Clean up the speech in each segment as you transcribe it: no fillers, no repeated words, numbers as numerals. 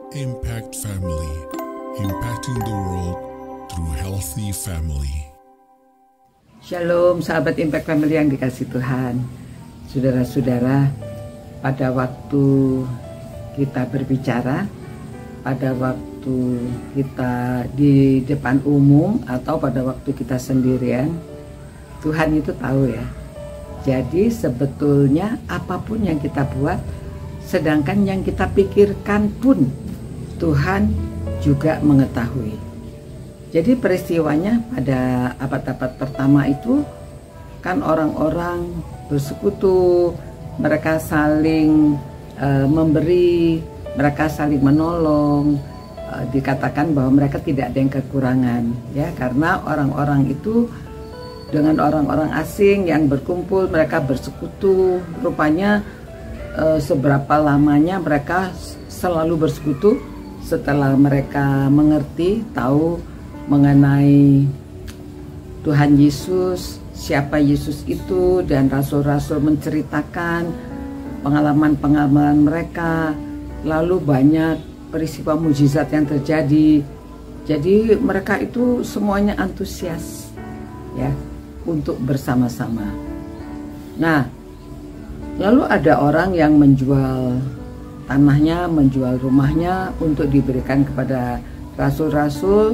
Impact Family, impacting the world through healthy family. Shalom sahabat Impact Family yang dikasih Tuhan. Saudara-saudara, pada waktu kita berbicara, pada waktu kita di depan umum atau pada waktu kita sendirian, Tuhan itu tahu ya. Jadi sebetulnya apapun yang kita buat, sedangkan yang kita pikirkan pun Tuhan juga mengetahui. Jadi peristiwanya pada abad-abad pertama itu kan orang-orang bersekutu, mereka saling memberi, mereka saling menolong. Dikatakan bahwa mereka tidak ada yang kekurangan, ya, karena orang-orang itu dengan orang-orang asing yang berkumpul, mereka bersekutu. Rupanya seberapa lamanya mereka selalu bersekutu. Setelah mereka mengerti, tahu mengenai Tuhan Yesus, siapa Yesus itu, dan rasul-rasul menceritakan pengalaman-pengalaman mereka, lalu banyak peristiwa mujizat yang terjadi. Jadi mereka itu semuanya antusias ya untuk bersama-sama. Nah, lalu ada orang yang menjual tanahnya, menjual rumahnya untuk diberikan kepada rasul-rasul,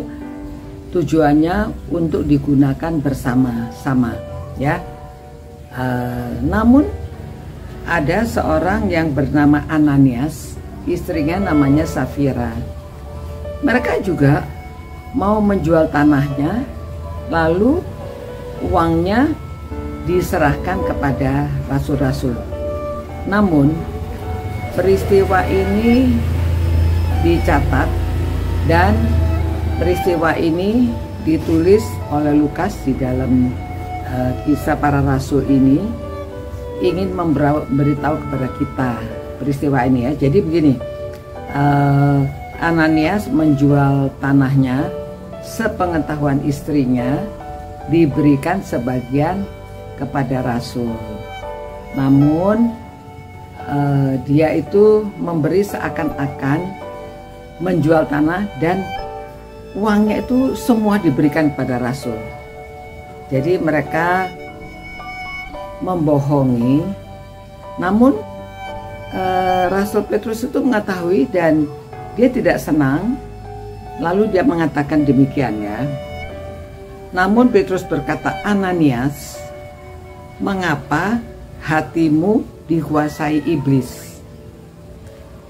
tujuannya untuk digunakan bersama-sama ya. Namun ada seorang yang bernama Ananias, istrinya namanya Safira. Mereka juga mau menjual tanahnya, lalu uangnya diserahkan kepada rasul-rasul. Namun peristiwa ini dicatat dan peristiwa ini ditulis oleh Lukas di dalam kisah para rasul ini, ingin memberitahu kepada kita peristiwa ini ya. Jadi begini, Ananias menjual tanahnya, sepengetahuan istrinya diberikan sebagian kepada rasul. Namun dia itu memberi seakan-akan menjual tanah dan uangnya itu semua diberikan kepada rasul. Jadi mereka membohongi. Namun Rasul Petrus itu mengetahui dan dia tidak senang. Lalu dia mengatakan demikian ya. Namun Petrus berkata, Ananias, mengapa hatimu dikuasai iblis,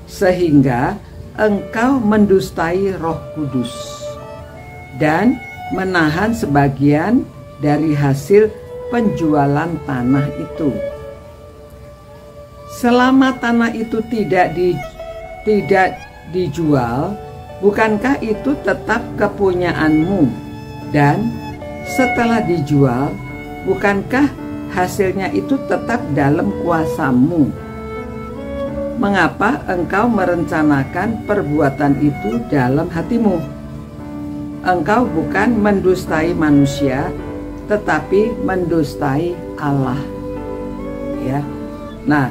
sehingga engkau mendustai Roh Kudus dan menahan sebagian dari hasil penjualan tanah itu. Selama tanah itu tidak dijual, bukankah itu tetap kepunyaanmu? Dan setelah dijual, bukankah hasilnya itu tetap dalam kuasamu? Mengapa engkau merencanakan perbuatan itu dalam hatimu? Engkau bukan mendustai manusia, tetapi mendustai Allah. Ya. Nah,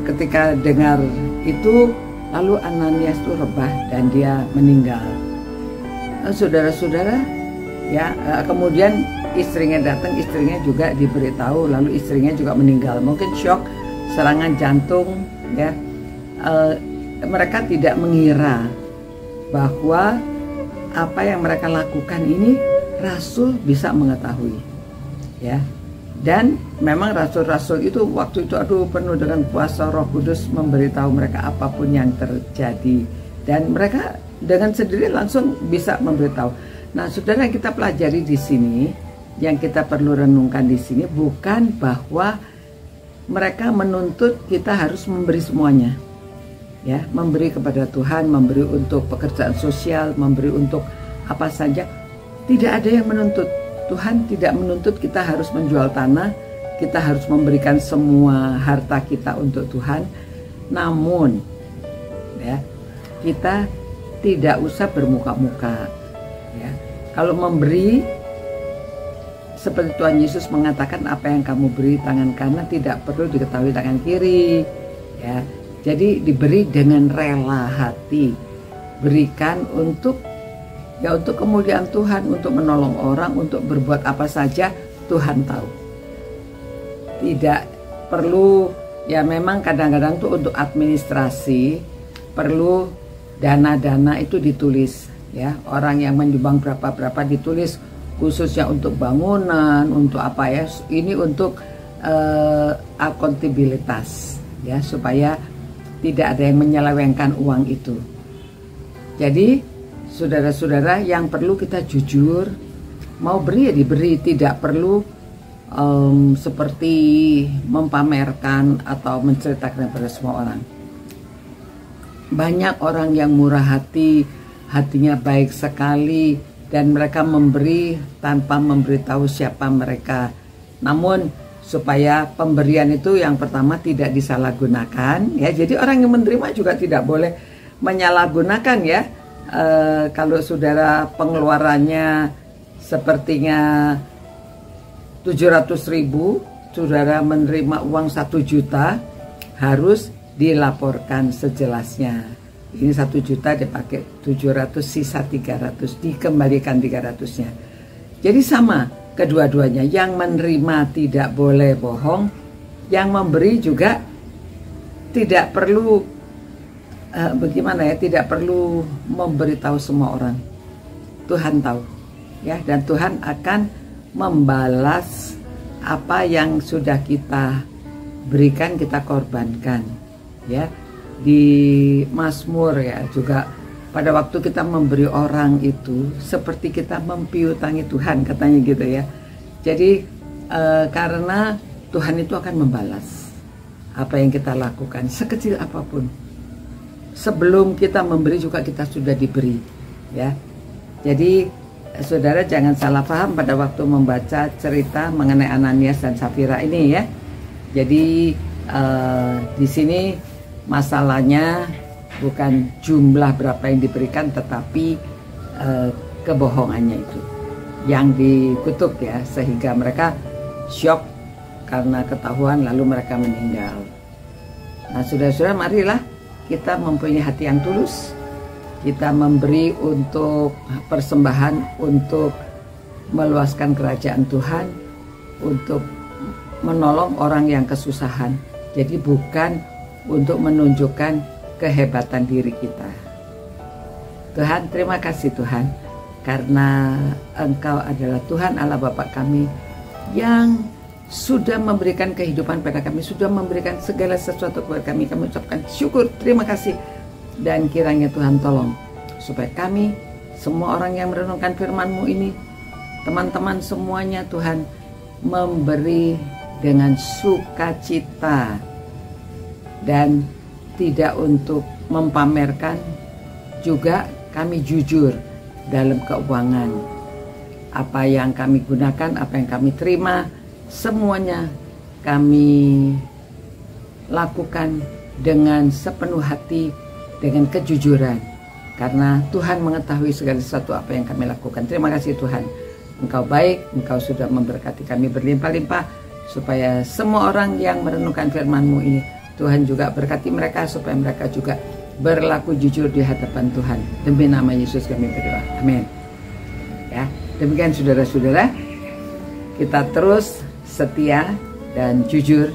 ketika dengar itu, lalu Ananias itu rebah dan dia meninggal. Saudara-saudara, ya, kemudian istrinya datang, istrinya juga diberitahu, lalu istrinya juga meninggal. Mungkin shock, serangan jantung ya. Mereka tidak mengira bahwa apa yang mereka lakukan ini rasul bisa mengetahui ya. Dan memang rasul-rasul itu waktu itu penuh dengan kuasa Roh Kudus, memberitahu mereka apapun yang terjadi, dan mereka dengan sendiri langsung bisa memberitahu. Nah, saudara, yang kita pelajari di sini, yang kita perlu renungkan di sini, bukan bahwa mereka menuntut kita harus memberi semuanya, ya, memberi kepada Tuhan, memberi untuk pekerjaan sosial, memberi untuk apa saja. Tidak ada yang menuntut. Tuhan tidak menuntut kita harus menjual tanah, kita harus memberikan semua harta kita untuk Tuhan. Namun, ya, kita tidak usah bermuka-muka. Ya. Kalau memberi, seperti Tuhan Yesus mengatakan, apa yang kamu beri tangan kanan tidak perlu diketahui tangan kiri. Ya, Jadi diberi dengan rela hati, berikan untuk kemuliaan Tuhan, untuk menolong orang, untuk berbuat apa saja Tuhan tahu. Tidak perlu, ya memang kadang-kadang tuh untuk administrasi perlu dana-dana itu ditulis, ya orang yang menyumbang berapa ditulis, khususnya untuk bangunan, untuk apa ya, ini untuk akuntabilitas, ya supaya tidak ada yang menyelewengkan uang itu. Jadi saudara-saudara, yang perlu kita jujur, mau beri ya diberi, tidak perlu seperti mempamerkan atau menceritakan kepada semua orang. Banyak orang yang murah hati, hatinya baik sekali, dan mereka memberi tanpa memberitahu siapa mereka. Namun supaya pemberian itu yang pertama tidak disalahgunakan, ya. Jadi orang yang menerima juga tidak boleh menyalahgunakan, ya. Kalau saudara pengeluarannya sepertinya 700.000, saudara menerima uang 1 juta, harus dilaporkan sejelasnya. Ini 1 juta dipakai 700, sisa 300, dikembalikan 300-nya. Jadi sama kedua-duanya, yang menerima tidak boleh bohong, yang memberi juga tidak perlu tidak perlu memberitahu semua orang. Tuhan tahu, ya, dan Tuhan akan membalas apa yang sudah kita berikan, kita korbankan, ya. Di Mazmur, ya, juga pada waktu kita memberi orang itu seperti kita mempiutangi Tuhan, katanya gitu, ya. Jadi karena Tuhan itu akan membalas apa yang kita lakukan, sekecil apapun. Sebelum kita memberi juga kita sudah diberi, ya. Jadi saudara jangan salah paham pada waktu membaca cerita mengenai Ananias dan Safira ini, ya. Jadi di sini masalahnya bukan jumlah berapa yang diberikan, tetapi kebohongannya itu yang dikutuk, ya, sehingga mereka syok karena ketahuan, lalu mereka meninggal. Nah, saudara-saudara, marilah kita mempunyai hati yang tulus. Kita memberi untuk persembahan, untuk meluaskan kerajaan Tuhan, untuk menolong orang yang kesusahan. Jadi bukan untuk menunjukkan kehebatan diri kita. Tuhan, terima kasih Tuhan, karena Engkau adalah Tuhan Allah Bapa kami yang sudah memberikan kehidupan pada kami, sudah memberikan segala sesuatu kepada kami. Kami ucapkan syukur, terima kasih. Dan kiranya Tuhan tolong supaya kami, semua orang yang merenungkan firman-Mu ini, teman-teman semuanya, Tuhan, memberi dengan sukacita dan tidak untuk mempamerkan. Juga kami jujur dalam keuangan. Apa yang kami gunakan, apa yang kami terima, semuanya kami lakukan dengan sepenuh hati, dengan kejujuran, karena Tuhan mengetahui segala sesuatu apa yang kami lakukan. Terima kasih Tuhan, Engkau baik, Engkau sudah memberkati kami berlimpah-limpah, supaya semua orang yang merenungkan firman-Mu ini, Tuhan juga berkati mereka, supaya mereka juga berlaku jujur di hadapan Tuhan. Demi nama Yesus kami berdoa, amin. Ya, demikian saudara-saudara, kita terus setia dan jujur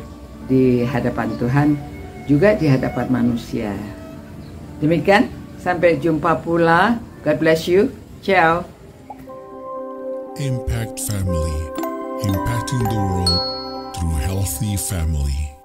di hadapan Tuhan, juga di hadapan manusia. Demikian, sampai jumpa pula. God bless you. Ciao. Impact Family, impacting the world through healthy family.